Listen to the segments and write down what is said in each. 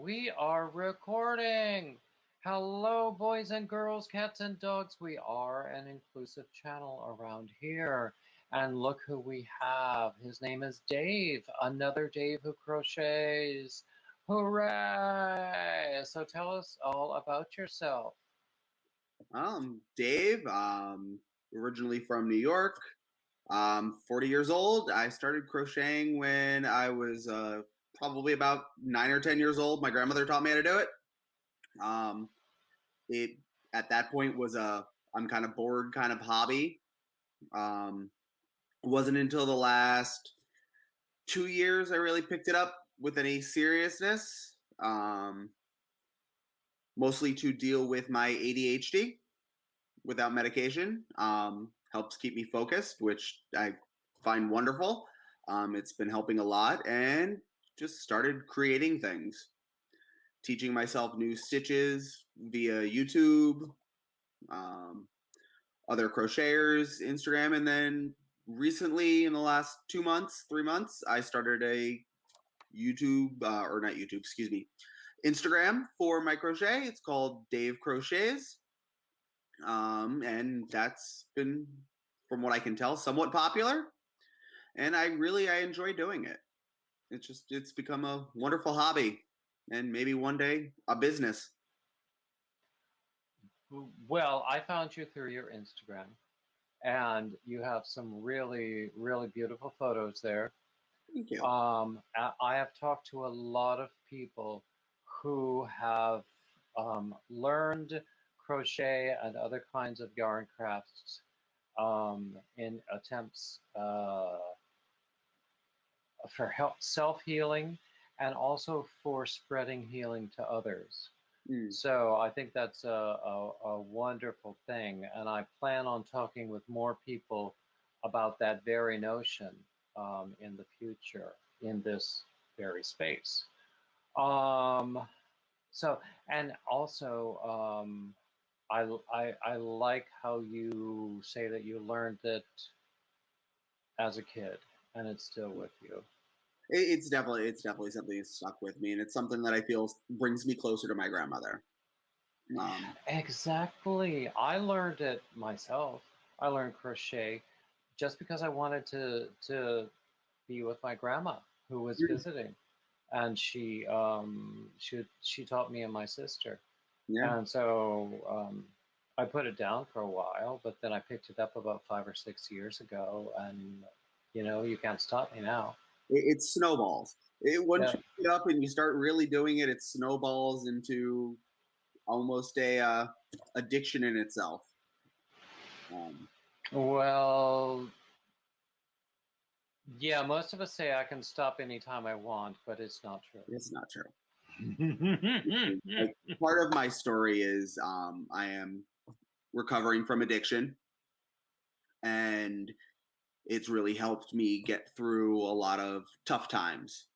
we are recording. Hello, boys and girls, cats and dogs. We are an inclusive channel around here. And look who we have. His name is Dave, another Dave who crochets. Hooray! So tell us all about yourself. Dave, originally from New York, 40 years old. I started crocheting when I was probably about 9 or 10 years old. My grandmother taught me how to do it. It at that point was I'm kind of bored kind of hobby. It wasn't until the last 2 years I really picked it up with any seriousness. Mostly to deal with my ADHD without medication. Helps keep me focused, which I find wonderful. It's been helping a lot, and just started creating things, teaching myself new stitches via YouTube, other crocheters, Instagram, and then recently in the last 2 months, 3 months, I started a YouTube, or not YouTube, excuse me, Instagram for my crochet. It's called Dave Crochets. And that's been, from what I can tell, somewhat popular. And I enjoy doing it. It's become a wonderful hobby, and maybe one day a business. Well, I found you through your Instagram, and you have some really, really beautiful photos there. Thank you. I have talked to a lot of people who have learned crochet and other kinds of yarn crafts in attempts for self-healing and also for spreading healing to others. So I think that's a wonderful thing, and I plan on talking with more people about that very notion in the future in this very space. So, and also, I like how you say that you learned it as a kid, and it's still with you. It's definitely something that's stuck with me, and it's something that I feel brings me closer to my grandmother. Exactly. I learned it myself. I learned crochet just because I wanted to be with my grandma who was visiting, and she taught me and my sister. Yeah. And so I put it down for a while, but then I picked it up about 5 or 6 years ago, and you can't stop me now. It snowballs. Once Yeah. you pick it up and you start really doing it, it snowballs into almost a addiction in itself. Well, yeah, most of us say I can stop anytime I want, but it's not true. It's not true. Like, part of my story is I am recovering from addiction, and it's really helped me get through a lot of tough times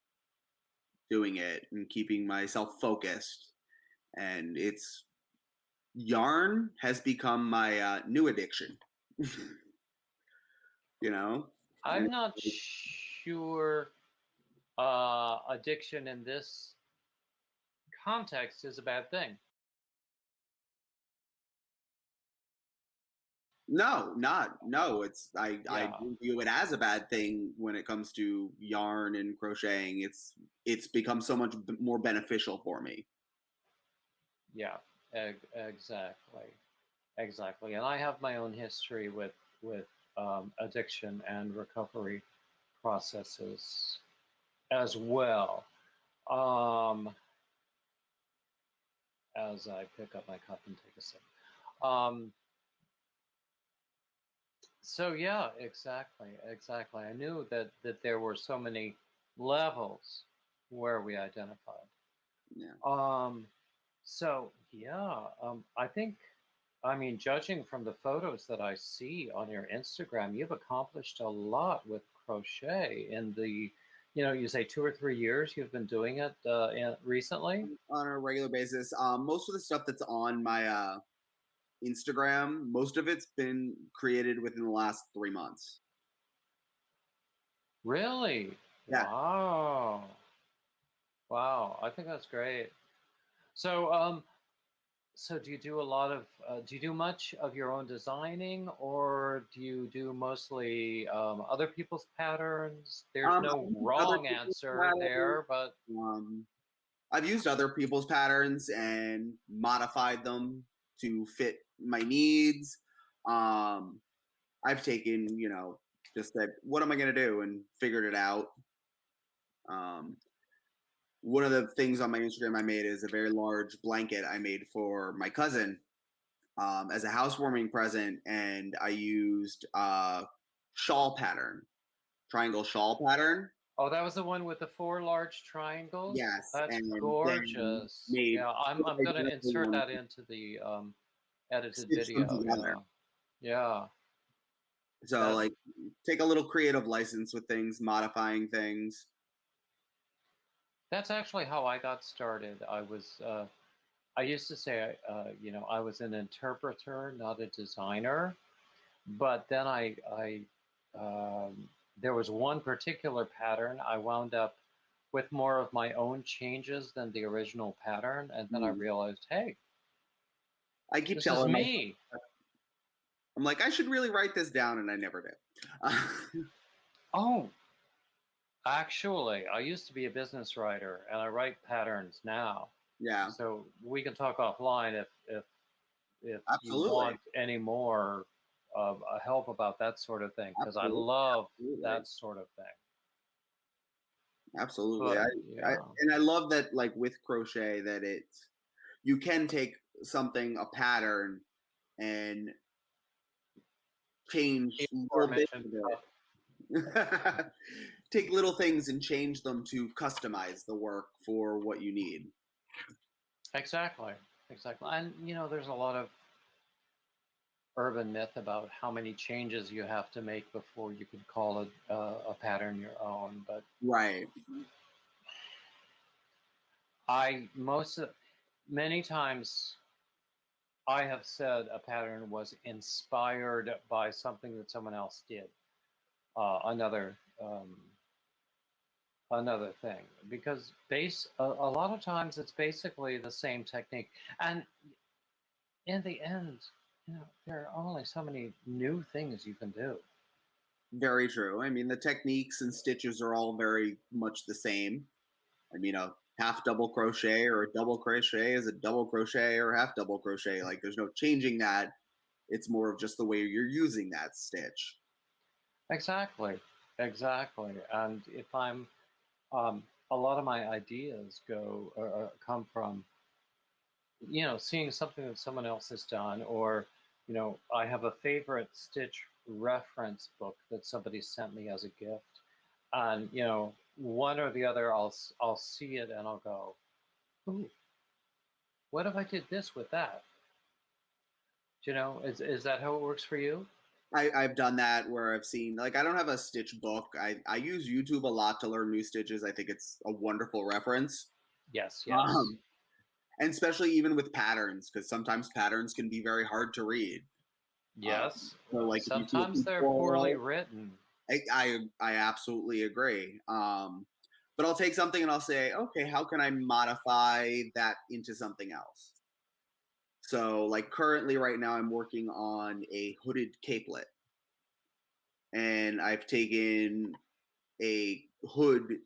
doing it and keeping myself focused. And yarn has become my new addiction. I'm not sure addiction in this context is a bad thing. No, I don't view it as a bad thing when it comes to yarn and crocheting. It's become so much more beneficial for me. Yeah, exactly. And I have my own history with addiction and recovery processes as well. As I pick up my cup and take a sip. So yeah, exactly. I knew that there were so many levels where we identified. Yeah. So yeah, I mean, judging from the photos that I see on your Instagram, you've accomplished a lot with crochet in the, you say 2 or 3 years you've been doing it recently? On a regular basis. Most of the stuff that's on my Instagram, most of it's been created within the last 3 months. Really? Yeah. Wow, I think that's great. So do you do a lot of, do you do much of your own designing, or do you do mostly other people's patterns? There's I've no used other wrong people's answer patterns. there, but I've used other people's patterns and modified them to fit my needs. I've taken, just said, what am I going to do? And figured it out. One of the things on my Instagram I made is a very large blanket I made for my cousin as a housewarming present. And I used shawl pattern, triangle shawl pattern. oh, that was the one with the 4 large triangles? Yes. That's And then gorgeous. made Yeah, I'm going to insert that into the edited stitch them video. together. Yeah. So like take a little creative license with things, modifying things. That's actually how I got started. I used to say, I was an interpreter, not a designer. But then there was one particular pattern. I wound up with more of my own changes than the original pattern, and then I realized, hey, I keep this telling is me. I'm like, I should really write this down, and I never did. Oh, actually, I used to be a business writer, and I write patterns now. Yeah. So we can talk offline if Absolutely. you want any more help about that sort of thing, because I love that sort of thing. Absolutely. But, I love that, like with crochet, that you can take something, a pattern, and change little bits of it. Take little things and change them to customize the work for what you need. Exactly. And there's a lot of urban myth about how many changes you have to make before you can call a pattern your own. But right. Many times I have said a pattern was inspired by something that someone else did. Another thing, because a lot of times it's basically the same technique, and in the end, there are only so many new things you can do. Very true. I mean, the techniques and stitches are all very much the same. I mean, a half double crochet or a double crochet is a double crochet or half double crochet. Like, there's no changing that. It's more of just the way you're using that stitch. Exactly. And if I'm, a lot of my ideas come from, seeing something that someone else has done, or, I have a favorite stitch reference book that somebody sent me as a gift. And, one or the other, I'll see it and I'll go, ooh, what if I did this with that? Is that how it works for you? I've done that where I've seen, like, I don't have a stitch book. I use YouTube a lot to learn new stitches. I think it's a wonderful reference. Yes. And especially even with patterns, because sometimes patterns can be very hard to read. Yes. So like sometimes they're poorly written. I absolutely agree. But I'll take something and I'll say, okay, how can I modify that into something else? So like currently right now I'm working on a hooded capelet. And I've taken a hood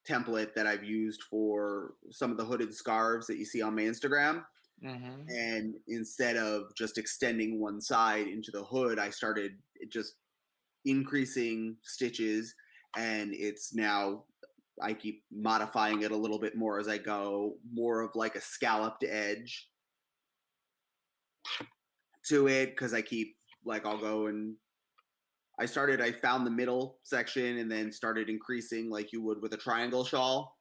template that I've used for some of the hooded scarves that you see on my Instagram. Mm-hmm. And instead of just extending one side into the hood, I started just increasing stitches, and it's now, I keep modifying it a little bit more as I go, more of like a scalloped edge to it, because I keep, like, I'll go and I found the middle section and then started increasing like you would with a triangle shawl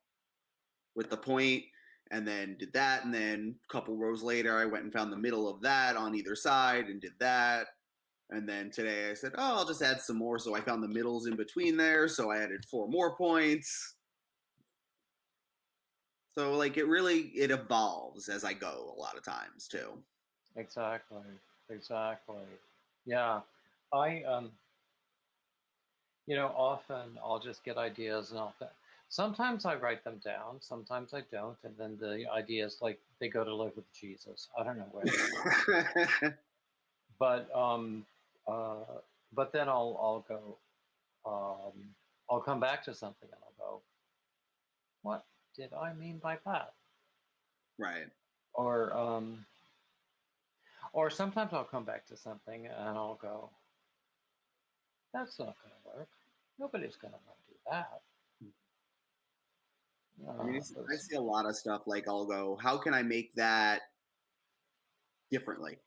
with the point, and then did that, and then a couple rows later I went and found the middle of that on either side and did that. And then today I said, oh, I'll just add some more. So I found the middles in between there. So I added 4 more points. So like it evolves as I go a lot of times too. Exactly. Yeah. I often I'll just get ideas and Sometimes I write them down, sometimes I don't, and then the idea is like they go to live with Jesus. I don't know where. But then I'll go. I'll come back to something and I'll go, what did I mean by that? Right. Or sometimes I'll come back to something and I'll go, that's not going to work. Nobody's going to want to do that. I mean, I see a lot of stuff like I'll go, how can I make that differently?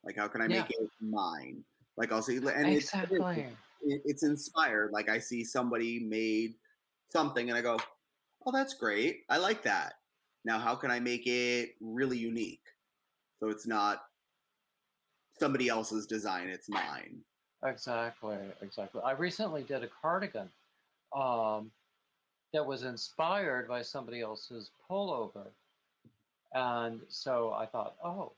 Like, how can I make it mine? Like, I'll see, and exactly. it's inspired. Like, I see somebody made something and I go, oh, that's great. I like that. Now, how can I make it really unique? So it's not somebody else's design, it's mine. Exactly. I recently did a cardigan that was inspired by somebody else's pullover. And so I thought, oh,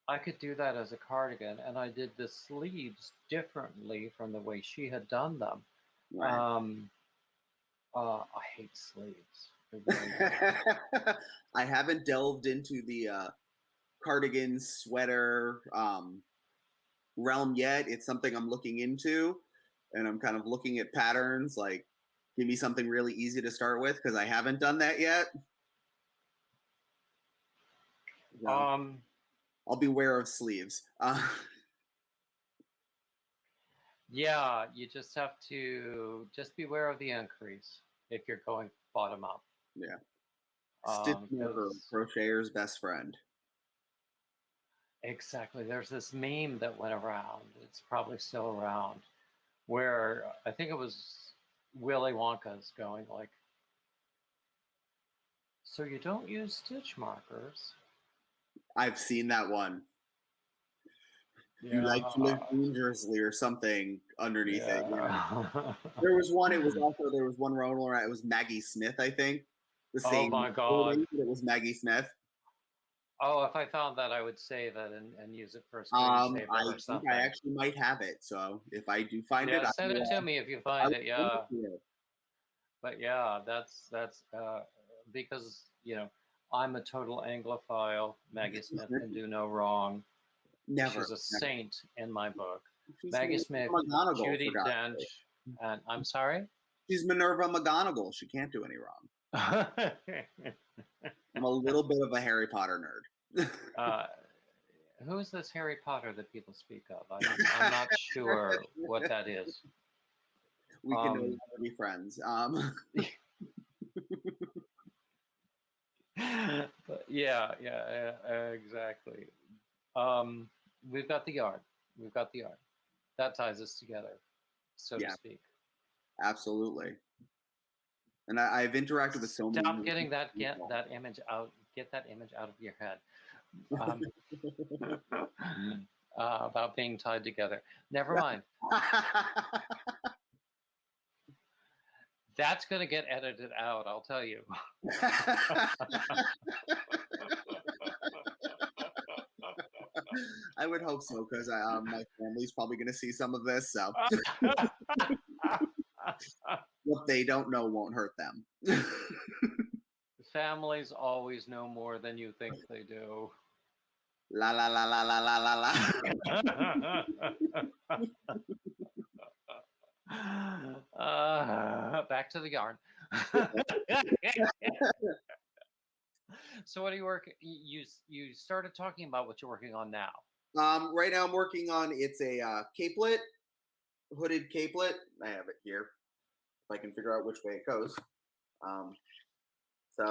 I could do that as a cardigan. And I did the sleeves differently from the way she had done them. Right. I hate sleeves. I haven't delved into the cardigan sweater realm yet. It's something I'm looking into, and I'm kind of looking at patterns. Like, give me something really easy to start with because I haven't done that yet. So, I'll beware of sleeves. Yeah, you just have to beware of the increase if you're going bottom up. Yeah. Stitch marker, crocheter's best friend. Exactly. There's this meme that went around. It's probably still around, where I think it was Willy Wonka's going like, so you don't use stitch markers? I've seen that one. Yeah. You like to live dangerously or something underneath it. Yeah. There was one rolling around. It was Maggie Smith, I think. The same. Oh my God. It was Maggie Smith. Oh, if I found that, I would save it and use it for a screensaver or something. I actually might have it. So if I do find it, send it to me if you find it. Yeah. But yeah, that's because I'm a total Anglophile. Maggie Smith can do no wrong. Never. She's a saint in my book. Maggie Smith, Judi Dench, and I'm sorry? She's Minerva McGonagall. She can't do any wrong. I'm a little bit of a Harry Potter nerd. Who is this Harry Potter that people speak of? I'm not sure what that is. We can no longer be friends. But yeah, exactly. We've got the yarn. That ties us together, so to speak. Absolutely. And I've interacted with so many. Stop getting that image out. Get that image out of your head. About being tied together. Never mind. That's going to get edited out, I'll tell you. I would hope so, because my family's probably going to see some of this. So what they don't know won't hurt them. Families always know more than you think they do. La la la la la la la la. Back to the yarn. So what are you working? You started talking about what you're working on now. Right now I'm working on, it's a capelet, hooded capelet. I have it here. If I can figure out which way it goes. So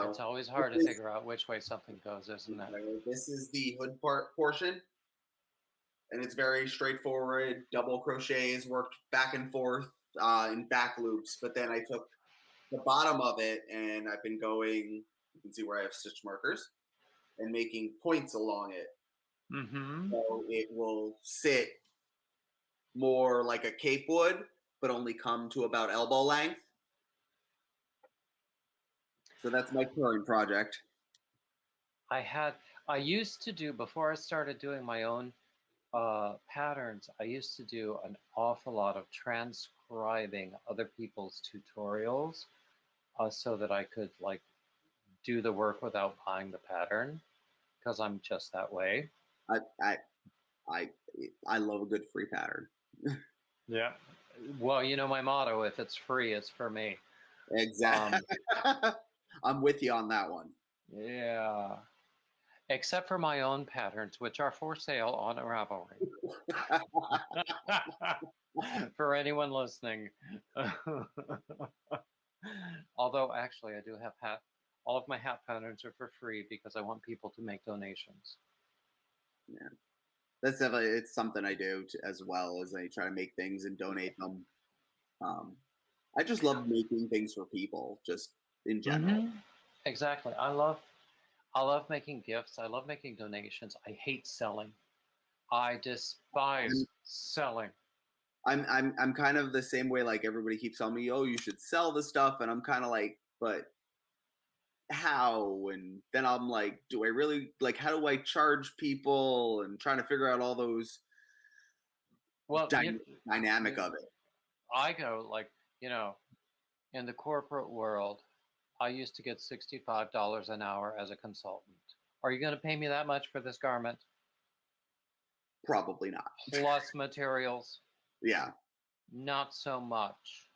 it's always hard to figure out which way something goes, isn't it? This is the hood portion, and it's very straightforward. Double crochets worked back and forth in back loops, but then I took the bottom of it and I've been going. You can see where I have stitch markers and making points along it. Mm-hmm. So it will sit more like a cape would, but only come to about elbow length. So that's my current project. I used to do, before I started doing my own patterns, I used to do an awful lot of transcribing other people's tutorials so that I could like do the work without buying the pattern, because I'm just that way. I I love a good free pattern. Yeah. Well, you know my motto: if it's free, it's for me. Exactly. I'm with you on that one. Yeah. Except for my own patterns, which are for sale on Ravelry. For anyone listening. Although, actually, I do have all of my hat patterns are for free because I want people to make donations. Yeah, that's definitely, it's something I do as well, as I try to make things and donate them. I just love making things for people, just in general. Mm-hmm. Exactly. I love making gifts. I love making donations. I hate selling. I despise selling. I'm kind of the same way. Like everybody keeps telling me, "Oh, you should sell the stuff," and I'm kind of like, "But how?" And then I'm like, "Do I really like? How do I charge people?" And trying to figure out all those Well, dynamic of it. I go like, in the corporate world, I used to get $65 an hour as a consultant. Are you going to pay me that much for this garment? Probably not. Plus materials? Yeah. Not so much.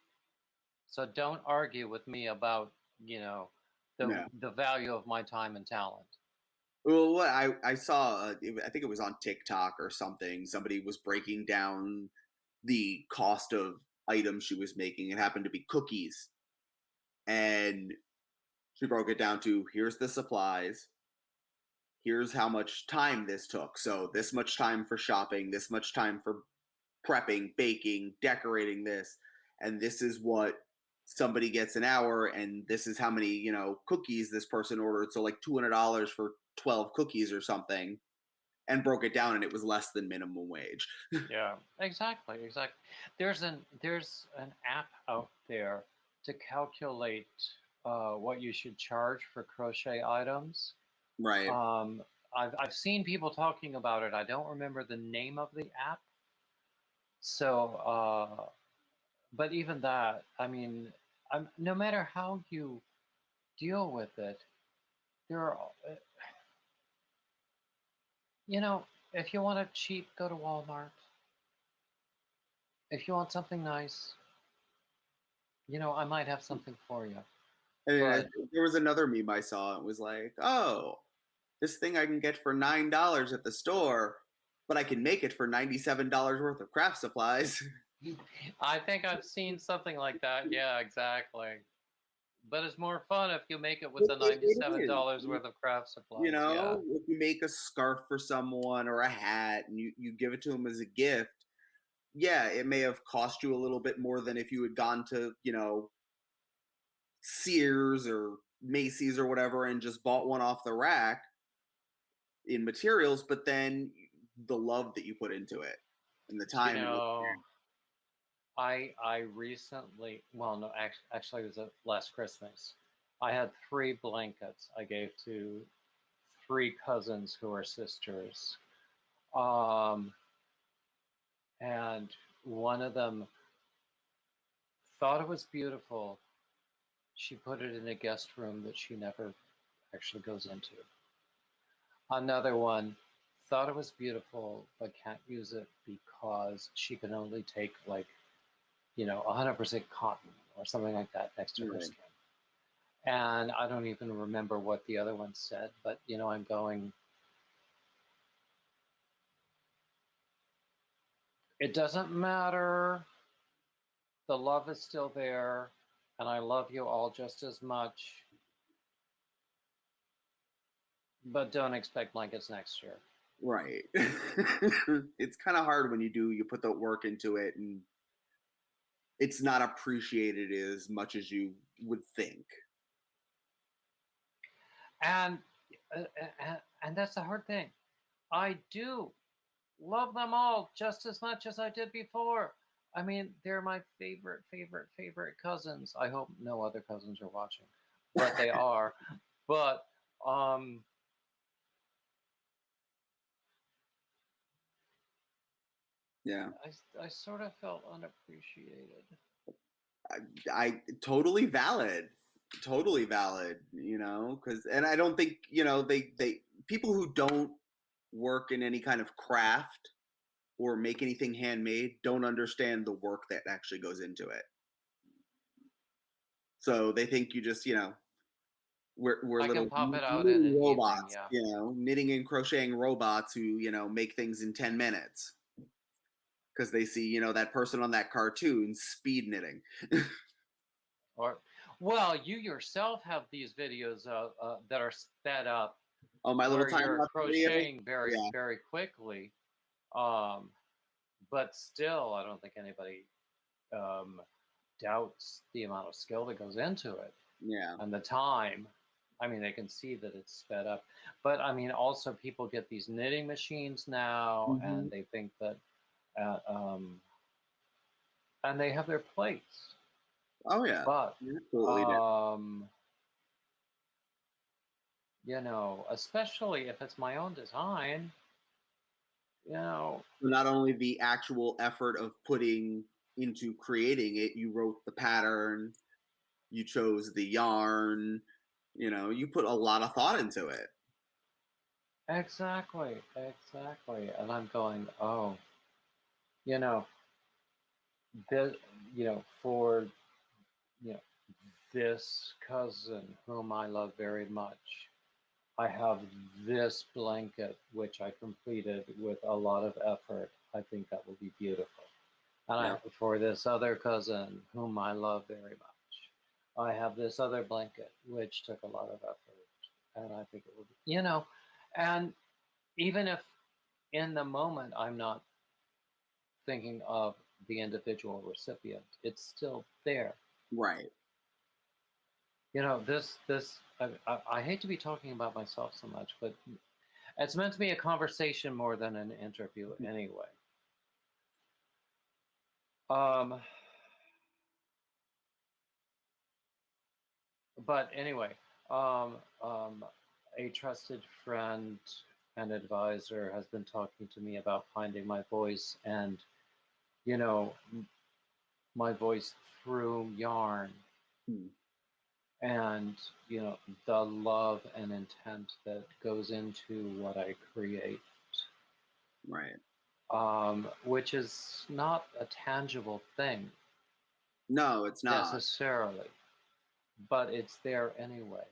So don't argue with me about, the value of my time and talent. Well, what I saw, I think it was on TikTok or something. Somebody was breaking down the cost of items she was making. It happened to be cookies, and she broke it down to, here's the supplies, here's how much time this took. So this much time for shopping, this much time for prepping, baking, decorating this, and this is what somebody gets an hour, and this is how many, cookies this person ordered. So like $200 for 12 cookies or something, and broke it down, and it was less than minimum wage. Yeah, exactly. There's an app out there to calculate what you should charge for crochet items. Right. I've seen people talking about it. I don't remember the name of the app. So, but even that, I mean, no matter how you deal with it, there are, if you want it cheap, go to Walmart. If you want something nice, I might have something for you. I mean, there was another meme I saw. It was like, oh, this thing I can get for $9 at the store, but I can make it for $97 worth of craft supplies. I think I've seen something like that. Yeah, exactly. But it's more fun if you make it with the $97 worth of craft supplies. If you make a scarf for someone or a hat and you give it to them as a gift, yeah, it may have cost you a little bit more than if you had gone to, Sears or Macy's or whatever and just bought one off the rack in materials, but then the love that you put into it and the time. I recently, well, no, actually, it was last Christmas. I had 3 blankets I gave to 3 cousins who are sisters. And one of them thought it was beautiful. She put it in a guest room that she never actually goes into. Another one thought it was beautiful, but can't use it because she can only take 100% cotton or something like that next to her skin. And I don't even remember what the other one said, but I'm going, it doesn't matter. The love is still there, and I love you all just as much. But don't expect blankets next year. Right. It's kind of hard when you put the work into it and it's not appreciated as much as you would think. And that's the hard thing. I do love them all just as much as I did before. I mean, they're my favorite cousins. I hope no other cousins are watching, but they are. But yeah, I sort of felt unappreciated. I totally valid. totally valid, you know, because and I don't think, you know, they people who don't work in any kind of craft or make anything handmade don't understand the work that actually goes into it. So they think you just, you know, we're I can little pop it out in knitting an evening, robots, yeah. you know, knitting and crocheting robots who, you know, make things in 10 minutes because they see, you know, that person on that cartoon speed knitting. Or, well, you yourself have these videos that are sped up Oh, my little where time you're lapse video. crocheting very, Yeah. very quickly. Um, but still, I don't think anybody um, doubts the amount of skill that goes into it Yeah. and the time. I mean, they can see that it's sped up. But I mean, also people get these knitting machines now, Hmm. and they think that, uh, um, and they have their place. Oh yeah. But Absolutely do. um, you know, especially if it's my own design, you know. So not only the actual effort of putting into creating it, you wrote the pattern, you chose the yarn, you know, you put a lot of thought into it. Exactly, exactly. And I'm going, oh, you know, this, you know, for, you know, this cousin whom I love very much, I have this blanket which I completed with a lot of effort. I think that will be beautiful. And Yeah. for this other cousin whom I love very much, I have this other blanket which took a lot of effort. And I think it will be, you know, and even if in the moment I'm not thinking of the individual recipient, it's still there. Right. You know, I hate to be talking about myself so much, but it's meant to be a conversation more than an interview anyway. Um, but anyway, um, um, a trusted friend and advisor has been talking to me about finding my voice and, you know, my voice through yarn Hmm. and, you know, the love and intent that goes into what I create, Right. which is not a tangible thing No, it's not. necessarily, but it's there anyway.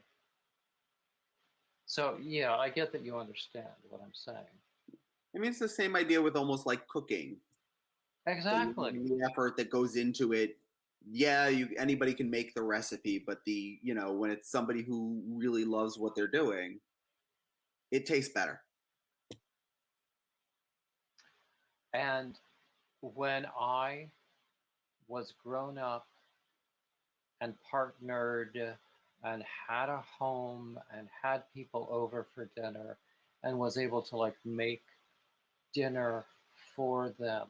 So, yeah, I get that you understand what I'm saying. I mean, it's the same idea with almost like cooking. Exactly. The effort that goes into it. Yeah, you anybody can make the recipe, but the, you know, when it's somebody who really loves what they're doing, it tastes better. And when I was grown up and partnered and had a home and had people over for dinner and was able to like make dinner for them.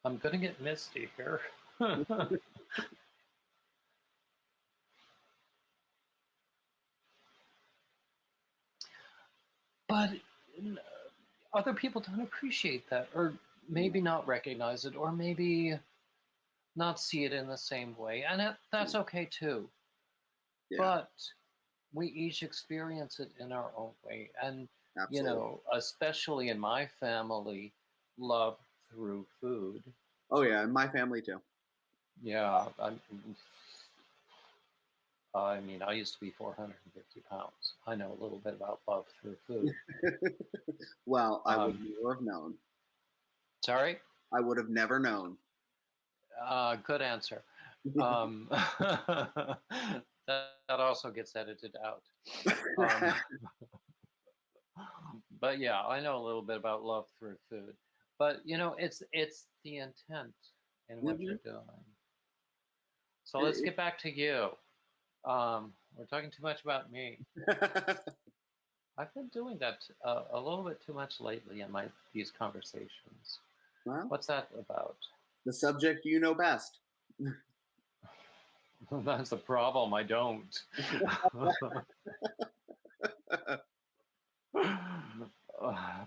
I'm going to get misty here. But other people don't appreciate that, or maybe not recognize it, or maybe not see it in the same way. And that's okay too. Yeah, But we each experience it in our own way. And, you absolutely. know, especially in my family, love through food. Oh yeah, and my family too. Yeah. I mean, I used to be 450 pounds. I know a little bit about love through food. Well, I would Um, never have known. sorry? I would have never known. Good answer. Um, that also gets edited out. Um, but yeah, I know a little bit about love through food. But you know, it's the intent in what Hmm. you're doing. So let's get back to you. We're talking too much about me. I've been doing that a little bit too much lately in these conversations. Well, What's that about? the subject you know best. That's the problem. I don't.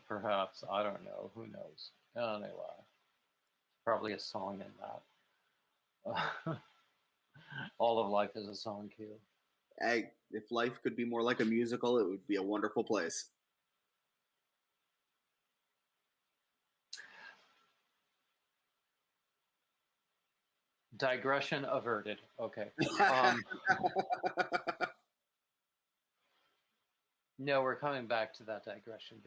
Perhaps I don't know. Who knows? Anyway. probably a song in that. All of life is a song cue. If life could be more like a musical, it would be a wonderful place. Digression averted. Okay. No, we're coming back to that digression.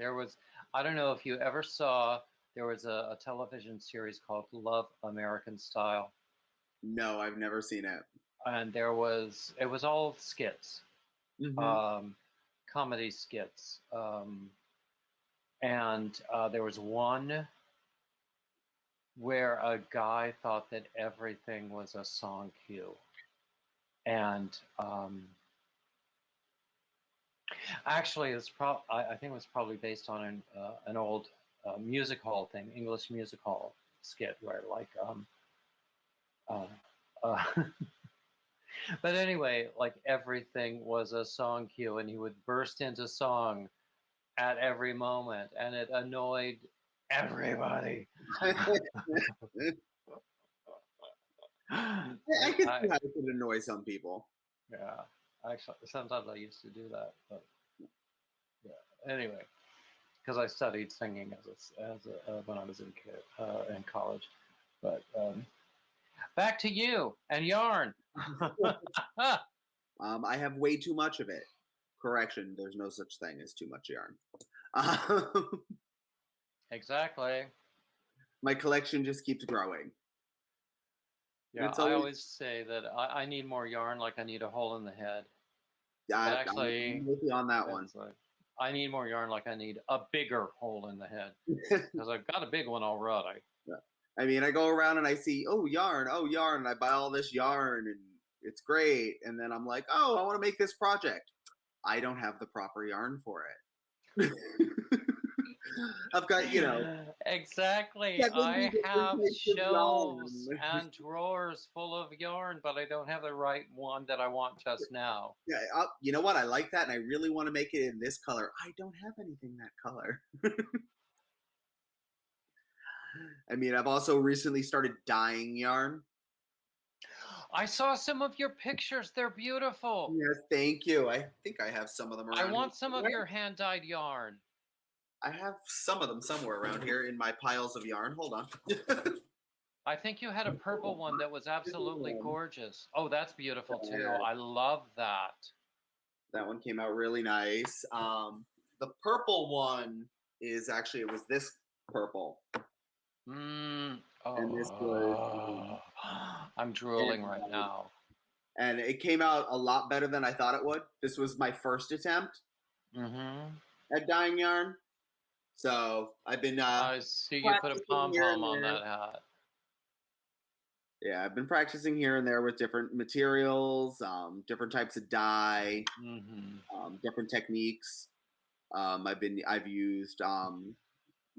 I don't know if you ever saw, there was a television series called Love American Style. No, I've never seen it. And it was all skits, comedy skits. And there was one where a guy thought that everything was a song cue. And actually, I think it was probably based on an old music hall thing, English music hall skit, where like, but anyway, like everything was a song cue, and he would burst into song at every moment, and it annoyed everybody. I can see how it could annoy some people. Yeah, actually, sometimes I used to do that, but yeah. Anyway, because I studied singing when I was in college. But back to you and yarn. I have way too much of it. Correction, there's no such thing as too much yarn. Exactly. My collection just keeps growing. Yeah, I always say that I need more yarn, like I need a hole in the head. Yeah, I'm with you on that one. Like, I need more yarn, like I need a bigger hole in the head, because I've got a big one already. Yeah. I mean, I go around and I see, oh, yarn, and I buy all this yarn, and it's great. And then I'm like, oh, I want to make this project. I don't have the proper yarn for it. I've got, Exactly. I have shelves and drawers full of yarn, but I don't have the right one that I want just now. Yeah, you know what? I like that, and I really want to make it in this color. I don't have anything that color. I mean, I've also recently started dyeing yarn. I saw some of your pictures. They're beautiful. Yes, thank you. I think I have some of them around. I want some of your hand-dyed yarn. I have some of them somewhere around here in my piles of yarn. Hold on. I think you had a purple one that was absolutely gorgeous. Oh, that's beautiful too. I love that. That one came out really nice. The purple one is actually, it was this purple. Oh, and this was, I'm drooling right now. And it came out a lot better than I thought it would. This was my first attempt at dyeing yarn. So I've been I see you put a pom-pom on that hat. Yeah, I've been practicing here and there with different materials, different types of dye, different techniques. I've used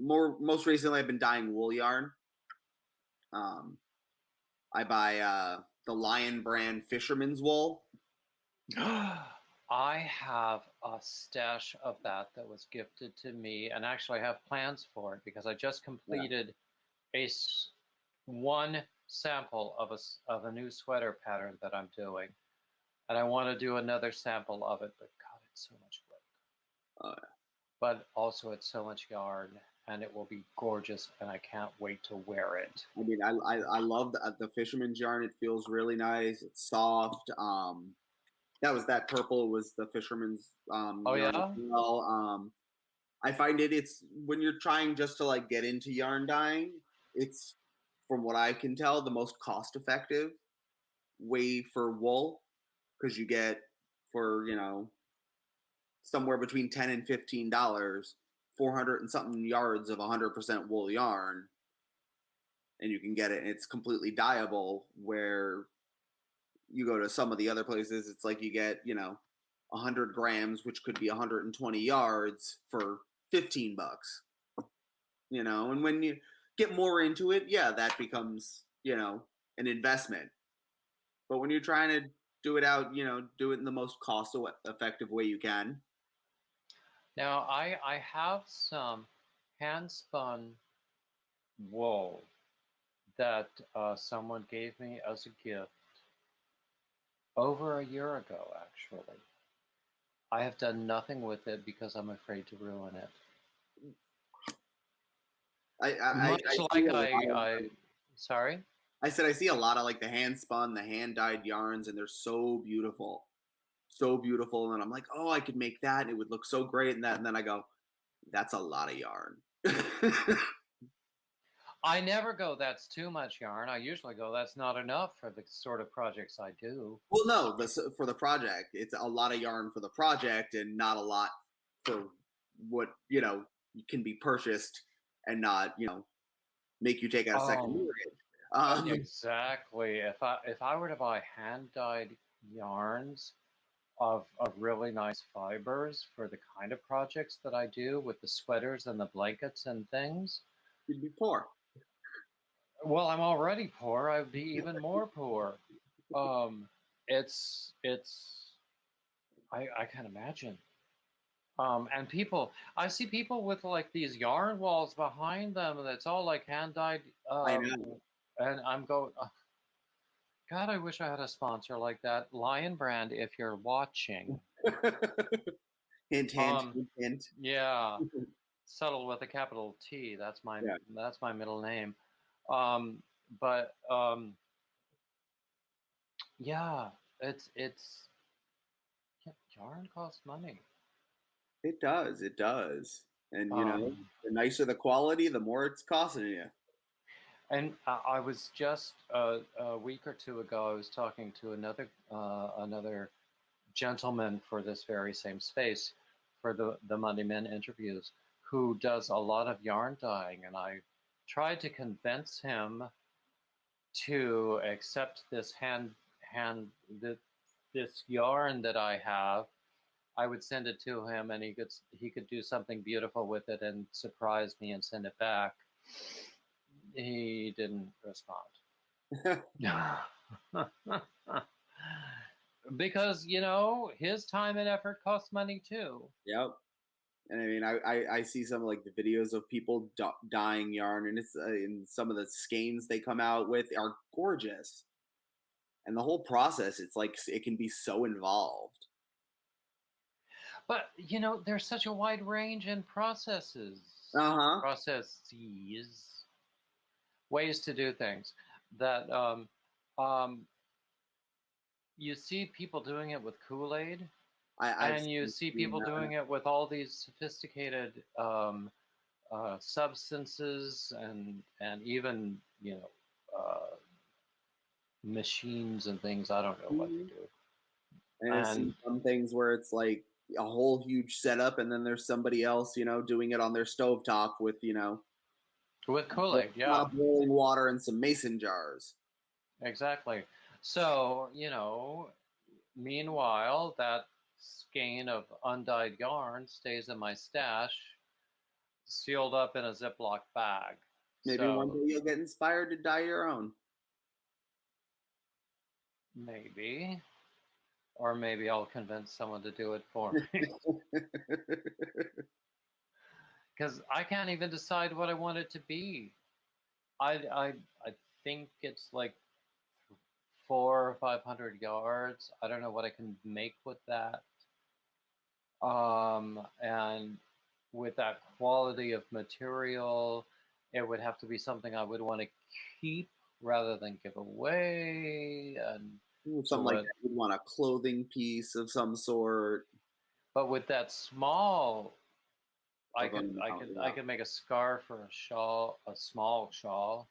most recently I've been dyeing wool yarn. I buy the Lion brand Fisherman's wool. I have a stash of that was gifted to me, and actually I have plans for it because I just completed one sample of a new sweater pattern that I'm doing, and I want to do another sample of it. But God, it's so much work. But also it's so much yarn, and it will be gorgeous, and I can't wait to wear it. I mean, I love the Fisherman's yarn. It feels really nice. It's soft. That purple was the Fisherman's yarn as well. I find it's when you're trying just to like get into yarn dyeing, it's, from what I can tell, the most cost-effective way for wool, because you get for somewhere between $10 and $15, 400 and something yards of 100% wool yarn, and you can get it, and it's completely dyeable. Where you go to some of the other places, it's like you get 100 grams, which could be 120 yards for $15. And when you get more into it, yeah, that becomes an investment. But when you're trying to do it out, do it in the most cost-effective way you can. Now, I have some hand-spun wool that someone gave me as a gift over a year ago, actually. I have done nothing with it because I'm afraid to ruin it. Sorry? I said I see a lot of like the hand spun, the hand dyed yarns, and they're so beautiful. So beautiful. And I'm like, oh, I could make that and it would look so great and that. And then I go, that's a lot of yarn. I never go, that's too much yarn. I usually go, that's not enough for the sort of projects I do. Well, no, for the project, it's a lot of yarn for the project and not a lot for what, can be purchased and not, make you take out a second mortgage. Exactly. If I were to buy hand-dyed yarns of really nice fibers for the kind of projects that I do with the sweaters and the blankets and things, you'd be poor. Well, I'm already poor. I'd be even more poor. It's I can't imagine. And people, I see people with like these yarn walls behind them, and it's all like hand dyed. I know. And I'm going, God, I wish I had a sponsor like that. Lion Brand, if you're watching. Hint, hint, hint. Yeah, Subtle with a capital T. That's my middle name. But yeah, it's yarn costs money. It does, and the nicer the quality, the more it's costing you. And I was just a week or two ago, I was talking to another gentleman for this very same space for the Monday Men interviews, who does a lot of yarn dyeing, and I tried to convince him to accept this this yarn that I have. I would send it to him, and he could do something beautiful with it and surprise me and send it back. He didn't respond. Because his time and effort costs money too. Yep. And I mean, I see some like the videos of people dyeing yarn, and it's in some of the skeins they come out with are gorgeous. And the whole process, it's like it can be so involved. But there's such a wide range in processes, ways to do things that you see people doing it with Kool-Aid. And you see people doing it with all these sophisticated substances and even machines and things. I don't know what they do. And I see some things where it's like a whole huge setup, and then there's somebody else, doing it on their stovetop with with Kool-Aid, boiling water and some mason jars. Exactly. So meanwhile, that skein of undyed yarn stays in my stash, sealed up in a Ziploc bag. Maybe one day you'll get inspired to dye your own. Maybe. Or maybe I'll convince someone to do it for me. Because I can't even decide what I want it to be. I think it's like 400 or 500 yards. I don't know what I can make with that. And with that quality of material, it would have to be something I would want to keep rather than give away. And something like that, you'd want a clothing piece of some sort. But with that small, I could make a scarf or a shawl, a small shawl,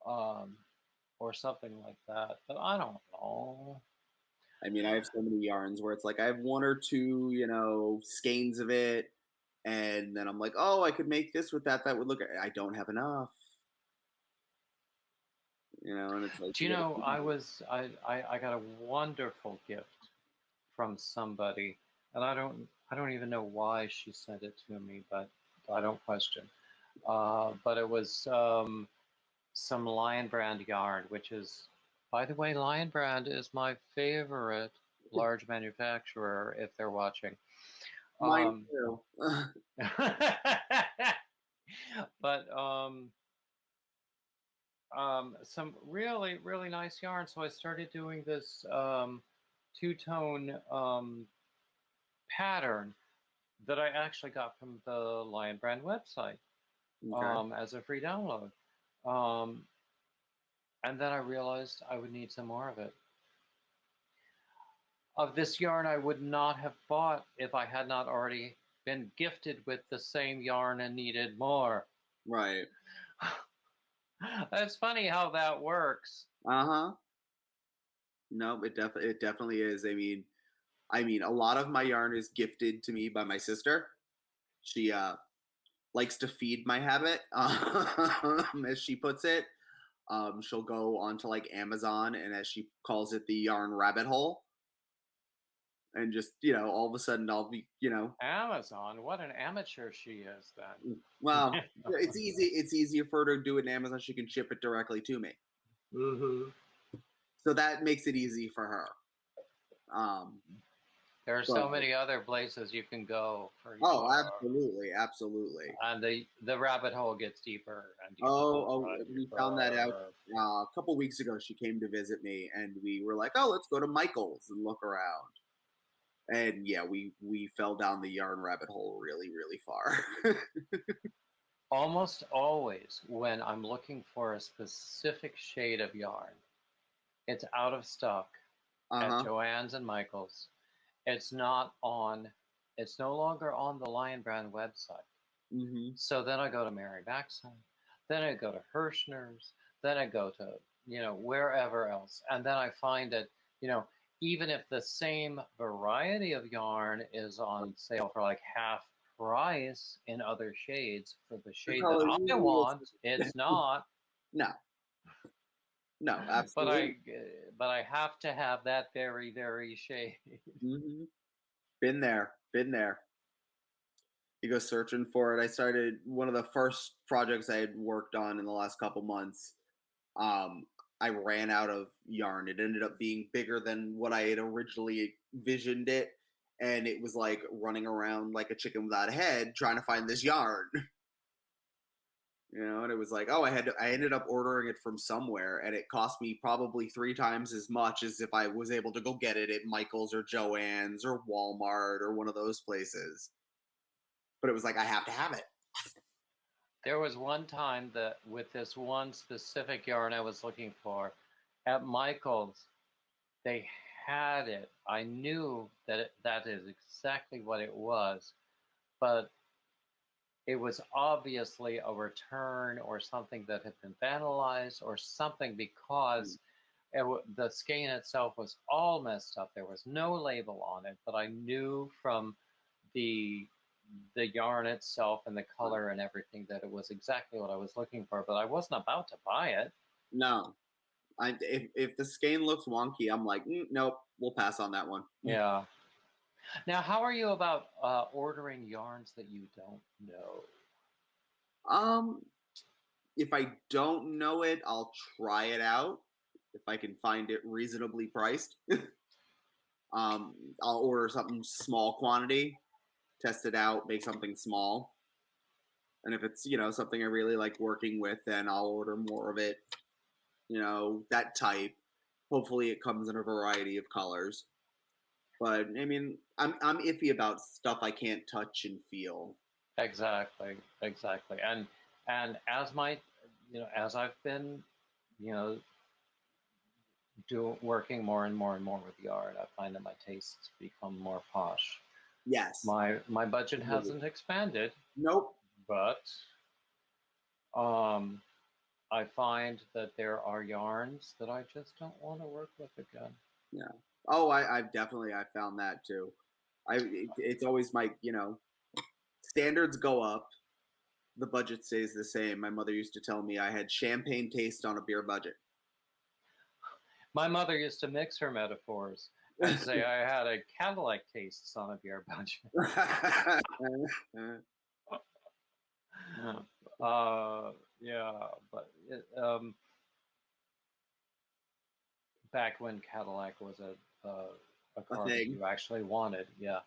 or something like that. But I don't know. I mean, I have so many yarns where it's like I have one or two, skeins of it, and then I'm like, oh, I could make this with that. That would look. I don't have enough. And it's like. Do I got a wonderful gift from somebody, and I don't even know why she sent it to me, but I don't question. But it was some Lion Brand yarn, which is, by the way, Lion Brand is my favorite large manufacturer if they're watching. Mine too. But some really, really nice yarn. So I started doing this two-tone pattern that I actually got from the Lion Brand website as a free download. And then I realized I would need some more of it. Of this yarn I would not have bought if I had not already been gifted with the same yarn and needed more. Right. It's funny how that works. No, it definitely is. I mean, a lot of my yarn is gifted to me by my sister. She likes to feed my habit, as she puts it. She'll go onto like Amazon, and as she calls it, the yarn rabbit hole. And just, all of a sudden I'll be, Amazon, what an amateur she is then. Well, it's easy. It's easier for her to do it in Amazon. She can ship it directly to me. Mm-hmm. So that makes it easy for her. There are so many other places you can go for. Absolutely. And the rabbit hole gets deeper and deeper. We found that out a couple weeks ago. She came to visit me, and we were like, "Oh, let's go to Michael's and look around." And yeah, we fell down the yarn rabbit hole really, really far. Almost always, when I'm looking for a specific shade of yarn, it's out of stock at Joann's and Michael's. It's no longer on the Lion Brand website. Mm-hmm. So then I go to Mary Maxine, then I go to Hirschner's, then I go to, wherever else. And then I find that, even if the same variety of yarn is on sale for like half price in other shades, for the shade that I want, it's not. No, absolutely. But I have to have that very, very shade. Mm-hmm. Been there. You go searching for it. I started one of the first projects I had worked on in the last couple months. I ran out of yarn. It ended up being bigger than what I had originally envisioned it, and it was like running around like a chicken without a head trying to find this yarn. And it was like, I ended up ordering it from somewhere, and it cost me probably 3 times as much as if I was able to go get it at Michael's or Joann's or Walmart or one of those places. But it was like, I have to have it. There was one time that with this one specific yarn I was looking for at Michael's, they had it. I knew that that is exactly what it was, but it was obviously a return or something that had been vandalized or something, because the skein itself was all messed up. There was no label on it, but I knew from the yarn itself and the color and everything that it was exactly what I was looking for, but I wasn't about to buy it. No. If the skein looks wonky, I'm like, nope, we'll pass on that one. Yeah. Now, how are you about ordering yarns that you don't know? If I don't know it, I'll try it out if I can find it reasonably priced. I'll order something small quantity, test it out, make something small. And if it's, something I really like working with, then I'll order more of it. That type. Hopefully it comes in a variety of colors. But I mean, I'm iffy about stuff I can't touch and feel. Exactly. And as as I've been, working more and more with yarn, I find that my tastes become more posh. Yes. My budget hasn't expanded. Nope. But I find that there are yarns that I just don't want to work with again. Yeah. Oh, I've found that too. It's always my, standards go up, the budget stays the same. My mother used to tell me I had champagne taste on a beer budget. My mother used to mix her metaphors and say I had a Cadillac tastes on a beer budget. Yeah, but back when Cadillac was a car that you actually wanted, yeah.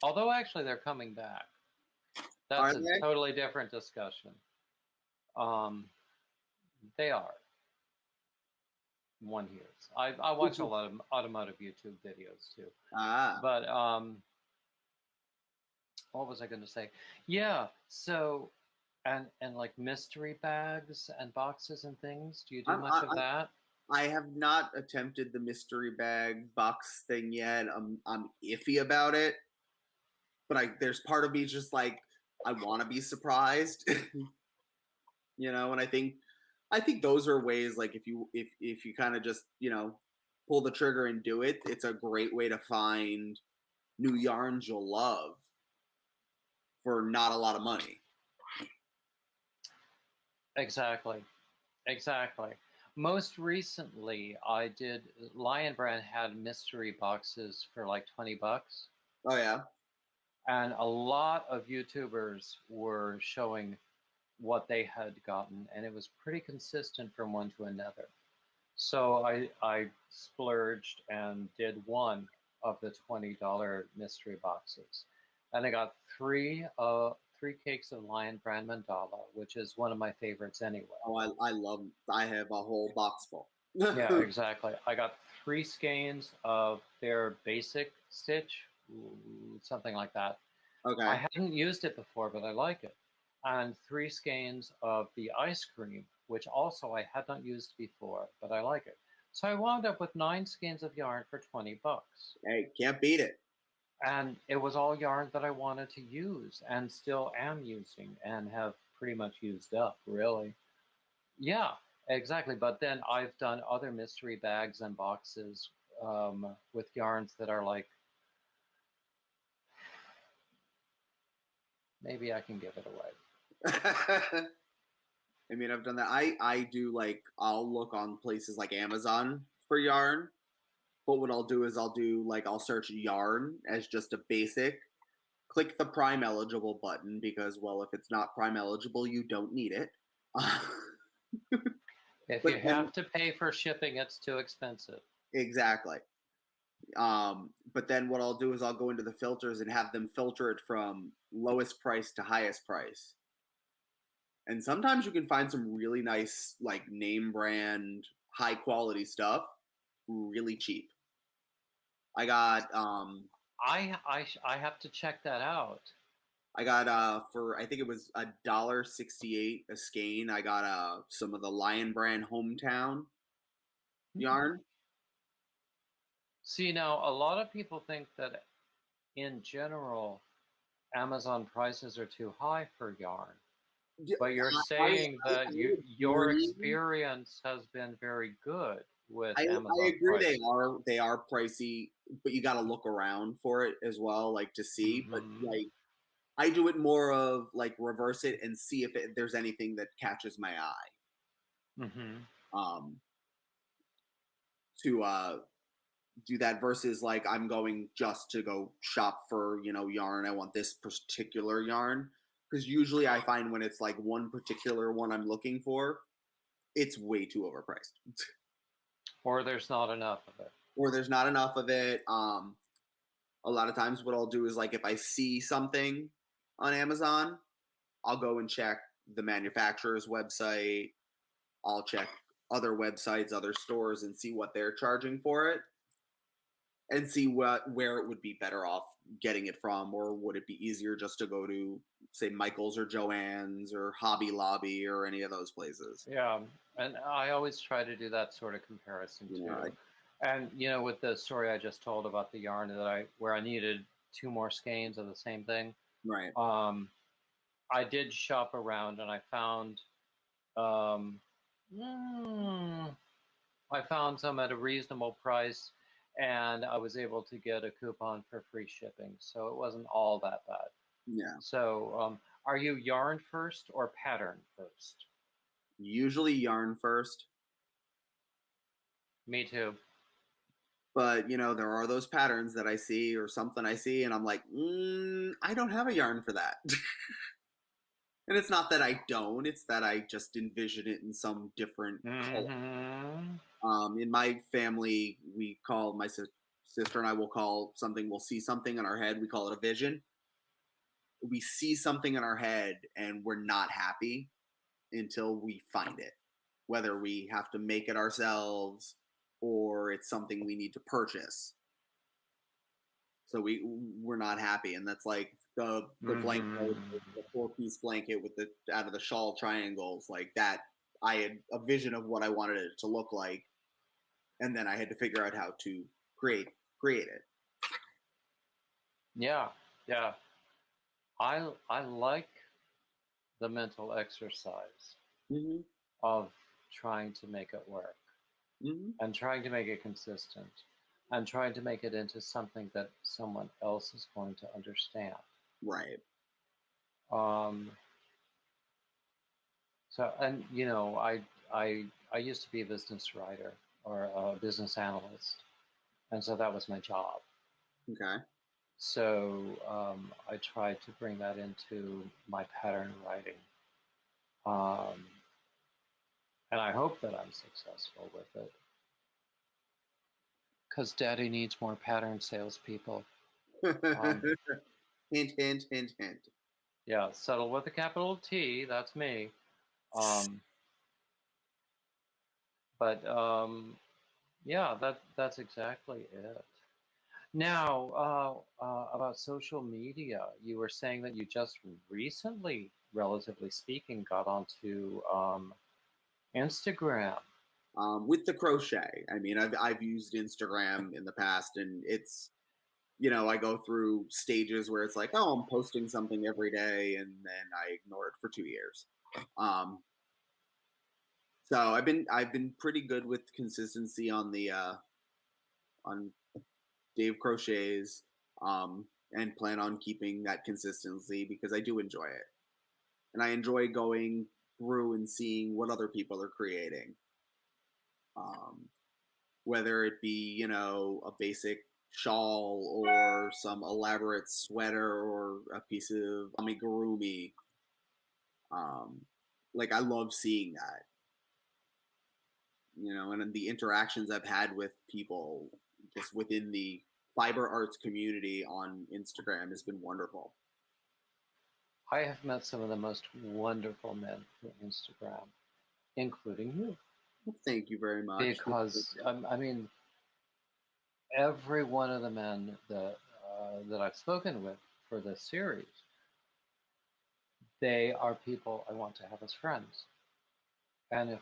Although actually they're coming back. That's a totally different discussion. They are. One hears. I watch a lot of automotive YouTube videos too. But what was I going to say? Yeah. So, and like mystery bags and boxes and things. Do you do much of that? I have not attempted the mystery bag box thing yet. I'm iffy about it, but there's part of me just like I want to be surprised, you know. And I think those are ways like if you kind of just pull the trigger and do it, it's a great way to find new yarns you'll love for not a lot of money. Exactly. Most recently, I did. Lion Brand had mystery boxes for like $20. Oh yeah. And a lot of YouTubers were showing what they had gotten, and it was pretty consistent from one to another. So I splurged and did one of the $20 mystery boxes, and I got three cakes of Lion Brand Mandala, which is one of my favorites anyway. Oh, I have a whole box full. Yeah, exactly. I got 3 skeins of their basic stitch, something like that. Okay. I hadn't used it before, but I like it. And 3 skeins of the ice cream, which also I had not used before, but I like it. So I wound up with 9 skeins of yarn for $20. Hey, can't beat it. And it was all yarn that I wanted to use and still am using and have pretty much used up, really. Yeah, exactly. But then I've done other mystery bags and boxes with yarns that are like, maybe I can give it away. I mean, I've done that. I do like, I'll look on places like Amazon for yarn, but what I'll do is I'll search yarn as just a basic, click the Prime eligible button because, well, if it's not Prime eligible, you don't need it. If you have to pay for shipping, it's too expensive. Exactly. But then what I'll do is I'll go into the filters and have them filter it from lowest price to highest price. And sometimes you can find some really nice, like name brand, high quality stuff, really cheap. I got I have to check that out. I got for I think it was $1.68 a skein. I got some of the Lion Brand Hometown yarn. See, now a lot of people think that in general Amazon prices are too high for yarn. But you're saying that your experience has been very good with Amazon. I agree prices. They are pricey, but you got to look around for it as well, like to see. But like, I do it more of like reverse it and see if there's anything that catches my eye. To do that versus like I'm going just to go shop for yarn. I want this particular yarn. Because usually I find when it's like one particular one I'm looking for, it's way too overpriced. Or there's not enough of it. A lot of times what I'll do is like if I see something on Amazon, I'll go and check the manufacturer's website. I'll check other websites, other stores, and see what they're charging for it. And see where it would be better off getting it from, or would it be easier just to go to, say, Michael's or Joann's or Hobby Lobby or any of those places? Yeah, and I always try to do that sort of comparison too. And with the story I just told about the yarn where I needed 2 more skeins of the same thing. Right. I did shop around and I found some at a reasonable price. And I was able to get a coupon for free shipping, so it wasn't all that bad. Yeah. So, are you yarn first or pattern first? Usually yarn first. Me too. But there are those patterns that I see or something I see, and I'm like, I don't have a yarn for that. And it's not that I don't; it's that I just envision it in some different color. In my family, we call my sister and I we'll see something in our head. We call it a vision. We see something in our head and we're not happy until we find it. whether we have to make it ourselves or it's something we need to purchase. So we're not happy, and that's like the blanket, the 4-piece blanket with the out of the shawl triangles, like that. I had a vision of what I wanted it to look like, and then I had to figure out how to create it. Yeah, yeah. I like the mental exercise of trying to make it work and trying to make it consistent and trying to make it into something that someone else is going to understand. Right. So, and you know, I used to be a business writer or a business analyst, and so that was my job. Okay. So I tried to bring that into my pattern writing. And I hope that I'm successful with it. Because Daddy needs more pattern salespeople. Hint, hint, hint, hint. Yeah, settle with a capital T. That's me. Yeah, that's exactly it. Now, about social media, you were saying that you just recently, relatively speaking, got onto Instagram. With the crochet, I mean, I've used Instagram in the past, and it's, you know, I go through stages where it's like, oh, I'm posting something every day, and then I ignore it for 2 years. So I've been pretty good with consistency on the on Dave Crochets, and plan on keeping that consistency because I do enjoy it, and I enjoy going through and seeing what other people are creating. Whether it be, you know, a basic shawl or some elaborate sweater or a piece of amigurumi. Like I love seeing that, you know, and the interactions I've had with people just within the fiber arts community on Instagram has been wonderful. I have met some of the most wonderful men through Instagram, including you. Thank you very much. Because I mean, every one of the men that I've spoken with for this series, they are people I want to have as friends. And if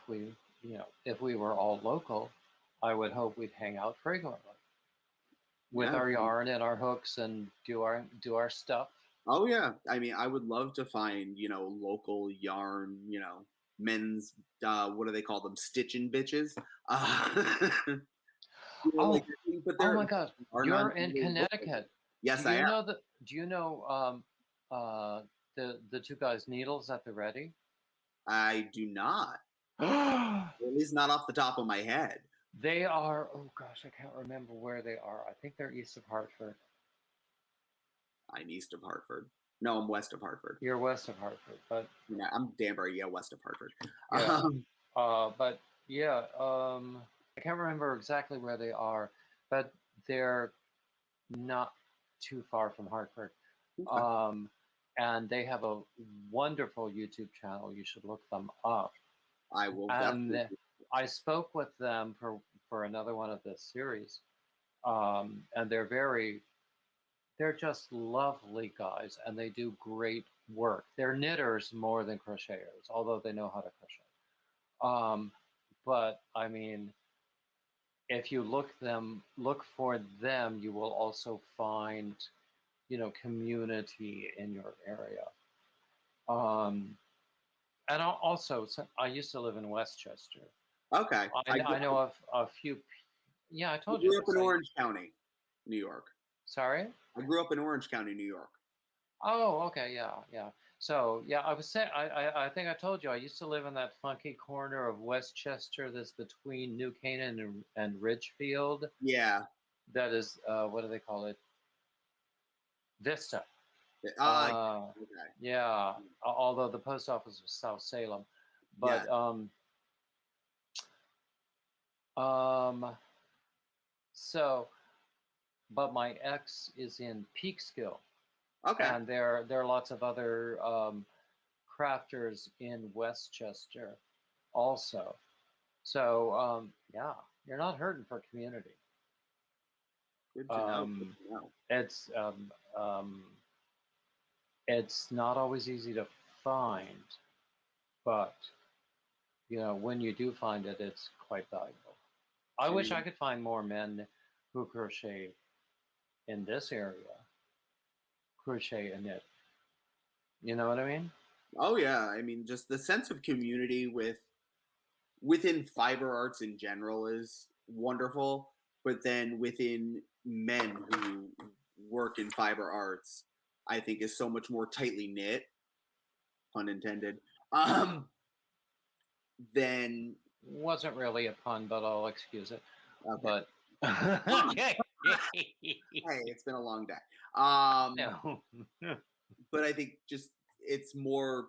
we were all local, I would hope we'd hang out frequently with our yarn and our hooks and do our stuff. Oh yeah, I mean, I would love to find, you know, local yarn, you know, men's what do they call them, stitching bitches. You know, like, oh my God, you're in Connecticut. Yes, I am. Do you know the two guys Needles at the Ready? I do not. At least not off the top of my head. They are, oh gosh, I can't remember where they are. I think they're east of Hartford. I'm east of Hartford. No, I'm west of Hartford. You're west of Hartford, but yeah, I'm Danbury, yeah, west of Hartford. Yeah. But yeah, I can't remember exactly where they are, but they're not too far from Hartford. Okay. And they have a wonderful YouTube channel. You should look them up. I will. And I spoke with them for another one of this series, and they're just lovely guys, and they do great work. They're knitters more than crocheters, although they know how to crochet. But I mean, if you look for them, you will also find, you know, community in your area. And also, I used to live in Westchester. Okay. I know of a few. Yeah, I told you. I grew up in Orange County, New York. Sorry? I grew up in Orange County, New York. Oh, okay, yeah. So, yeah, I was saying, I think I told you, I used to live in that funky corner of Westchester that's between New Canaan and Ridgefield. Yeah. That is, what do they call it? Vista. Okay. Yeah, although the post office was South Salem. But, so, but my ex is in Peekskill. Okay. And there are lots of other crafters in Westchester also. So yeah, you're not hurting for community. Good to know. Good to know. It's not always easy to find, but when you do find it, it's quite valuable. I wish I could find more men who crochet in this area, crochet and knit. You know what I mean? Oh yeah, I mean, just the sense of community within fiber arts in general is wonderful, but then within men who work in fiber arts, I think is so much more tightly knit, pun intended. Then Wasn't really a pun, but I'll excuse it. okay. But hey, it's been a long day. no. But I think just it's more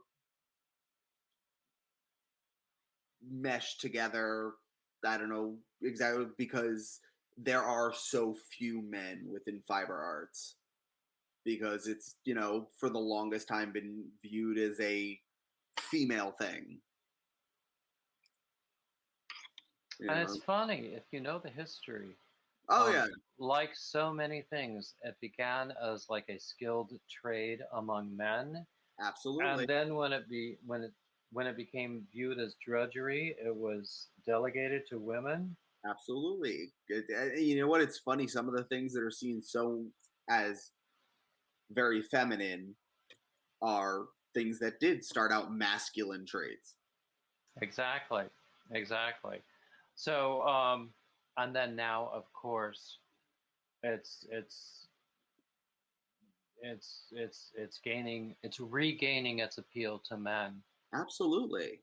meshed together. I don't know exactly, because there are so few men within fiber arts, because it's, for the longest time been viewed as a female thing. And it's funny, if you know the history. Oh yeah. Like so many things, it began as like a skilled trade among men. Absolutely. And then when it became viewed as drudgery, it was delegated to women. Absolutely. You know what? It's funny. Some of the things that are seen so as very feminine are things that did start out masculine traits. Exactly. So, and then now, of course, it's regaining its appeal to men. Absolutely.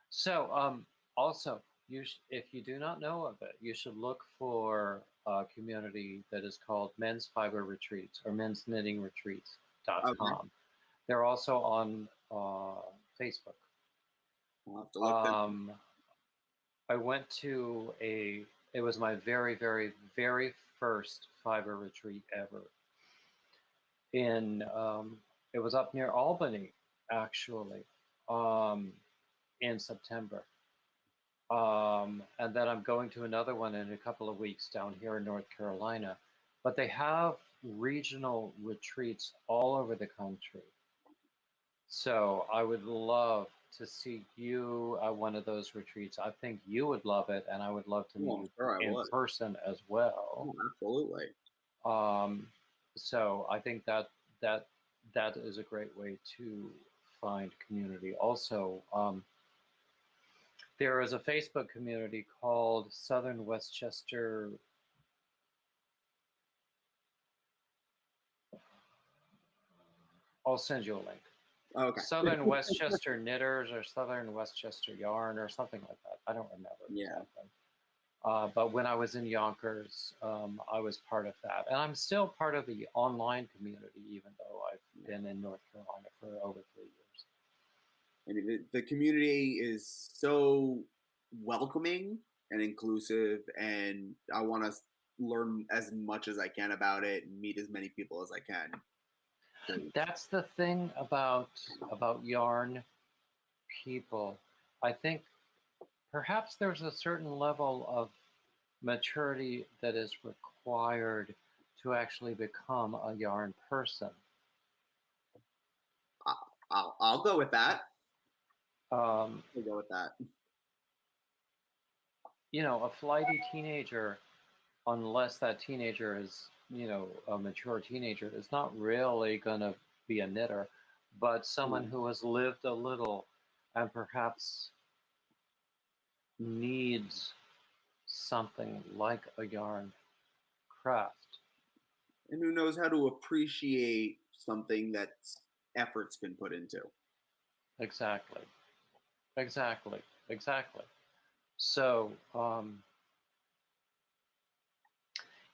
So also, if you do not know of it, you should look for a community that is called Men's Fiber Retreats or Men's Knitting Retreats.com. Okay. They're also on Facebook. I'll have to look I went to it was my very, very, very first fiber retreat ever. It was up near Albany, actually, in September. And then I'm going to another one in a couple of weeks down here in North Carolina. But they have regional retreats all over the country. So I would love to see you at one of those retreats. I think you would love it, and I would love to meet you in person as well. Oh, absolutely. So I think that is a great way to find community. Also, there is a Facebook community called Southern Westchester. I'll send you a link. Okay. Southern Westchester Knitters or Southern Westchester Yarn or something like that. I don't remember. Yeah. Exactly. But when I was in Yonkers, I was part of that. And I'm still part of the online community, even though I've been in North Carolina for over 3 years. I mean, the community is so welcoming and inclusive, and I want to learn as much as I can about it and meet as many people as I can. That's the thing about yarn people. I think perhaps there's a certain level of maturity that is required to actually become a yarn person. I'll go with that. I'll go with that. A flighty teenager, unless that teenager is, a mature teenager, is not really going to be a knitter, but someone who has lived a little and perhaps needs something like a yarn craft. And who knows how to appreciate something that effort's been put into. Exactly. So,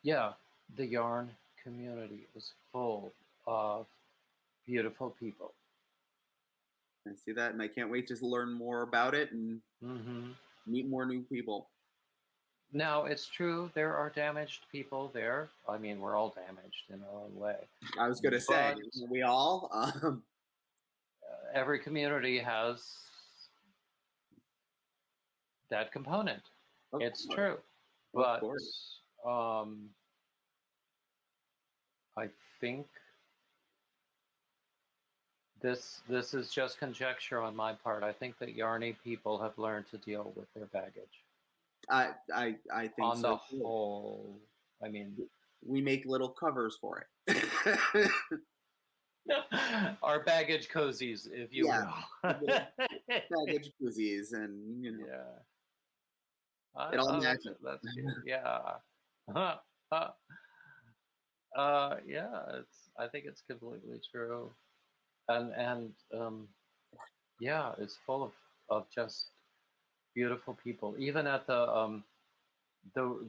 yeah, the yarn community is full of beautiful people. I see that, and I can't wait to learn more about it and meet more new people. Now, it's true, there are damaged people there. I mean, we're all damaged in our own way. I was going to say, we all? Every community has that component. It's course. true, but I think this is just conjecture on my part. I think that Yarny people have learned to deal with their baggage. I think on the whole, I mean, we make little covers for it. Our baggage cozies, if you will. Baggage cozies, and you know. Yeah. It all matches. That's cute. Yeah. Yeah. I think it's completely true, and yeah, it's full of just beautiful people. Even at the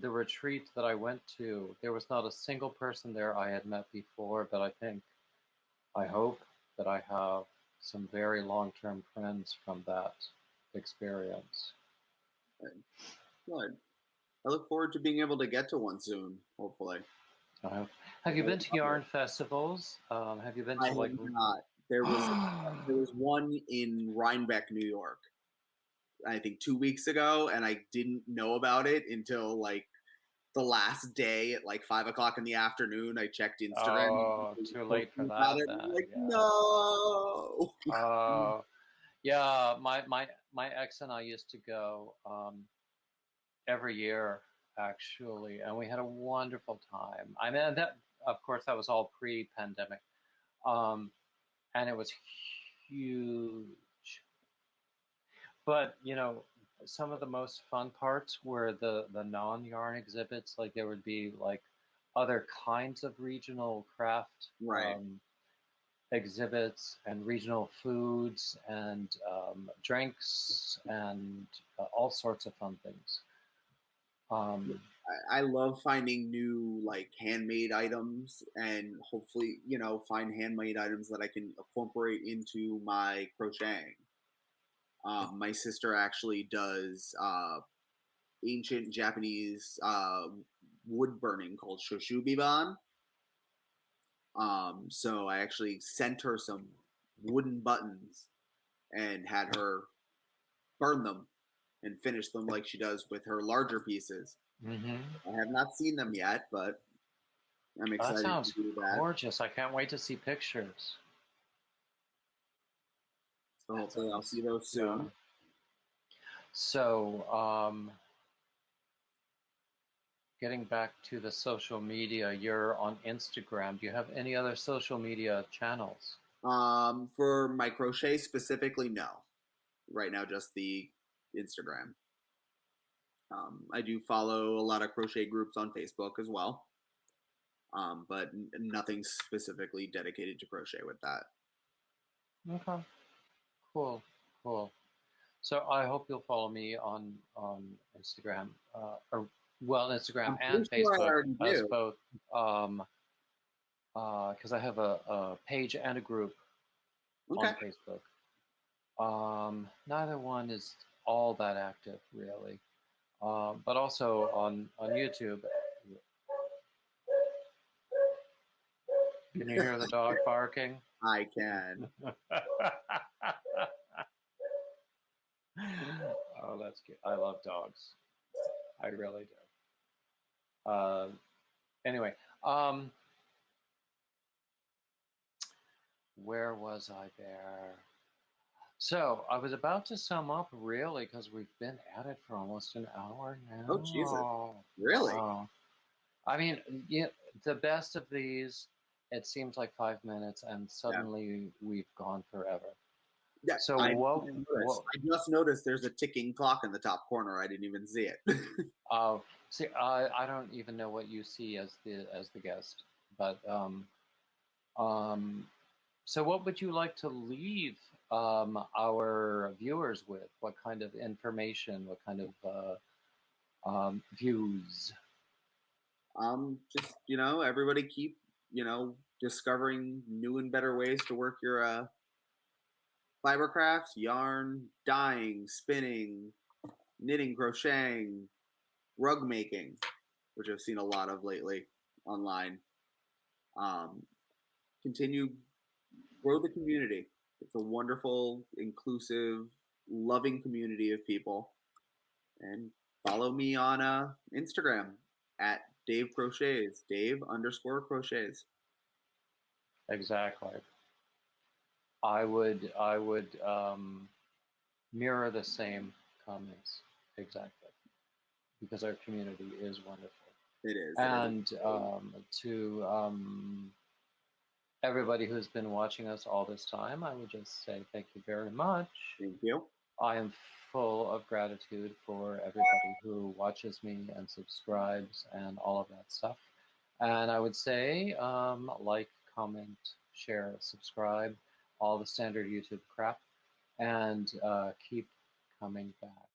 retreat that I went to, there was not a single person there I had met before, but I hope that I have some very long-term friends from that experience. Good. I look forward to being able to get to one soon, hopefully. Have you been to yarn festivals? Have you been to I have not. There was one in Rhinebeck, New York, I think 2 weeks ago, and I didn't know about it until like the last day at like 5 o'clock in the afternoon. I checked Instagram. Oh, too late for that. Like, no. Yeah. My ex and I used to go every year, actually, and we had a wonderful time. I mean, that, of course, that was all pre-pandemic, and it was huge. But some of the most fun parts were the non-yarn exhibits. Like there would be like other kinds of regional craft exhibits and regional foods and drinks and all sorts of fun things. I love finding new like handmade items, and hopefully find handmade items that I can incorporate into my crocheting. My sister actually does ancient Japanese wood burning called shoshubiban. So I actually sent her some wooden buttons and had her burn them and finish them like she does with her larger pieces. I have not seen them yet, but I'm excited to do that. Gorgeous. I can't wait to see pictures. So hopefully I'll see those soon. Yeah. So, getting back to the social media, you're on Instagram. Do you have any other social media channels? For my crochet specifically, no. Right now, just the Instagram. I do follow a lot of crochet groups on Facebook as well, but nothing specifically dedicated to crochet with that. Okay, cool. So I hope you'll follow me on Instagram, Instagram and Facebook as both, because I have a page and a group on Facebook. Neither one is all that active, really. But also on YouTube. Can you hear the dog barking? I can. Oh, that's cute. I love dogs. I really do. Anyway, where was I there? So I was about to sum up, really, because we've been at it for almost an hour now. Oh, Jesus. Really? I mean, the best of these, it seems like 5 minutes, and suddenly we've gone forever. Yeah, so I just noticed there's a ticking clock in the top corner. I didn't even see it. Oh, see, I don't even know what you see as the guest, but so what would you like to leave our viewers with? What kind of information? What kind of views? Just everybody keep discovering new and better ways to work your fiber crafts, yarn, dyeing, spinning, knitting, crocheting, rug making, which I've seen a lot of lately online. Continue grow the community. It's a wonderful, inclusive, loving community of people, And follow me on Instagram at Dave Crochets, Dave_Crochets. Exactly. I would mirror the same comments exactly, because our community is wonderful. It is. And to everybody who's been watching us all this time, I would just say thank you very much. Thank you. I am full of gratitude for everybody who watches me and subscribes and all of that stuff. And I would say like, comment, share, subscribe, all the standard YouTube crap, and keep coming back.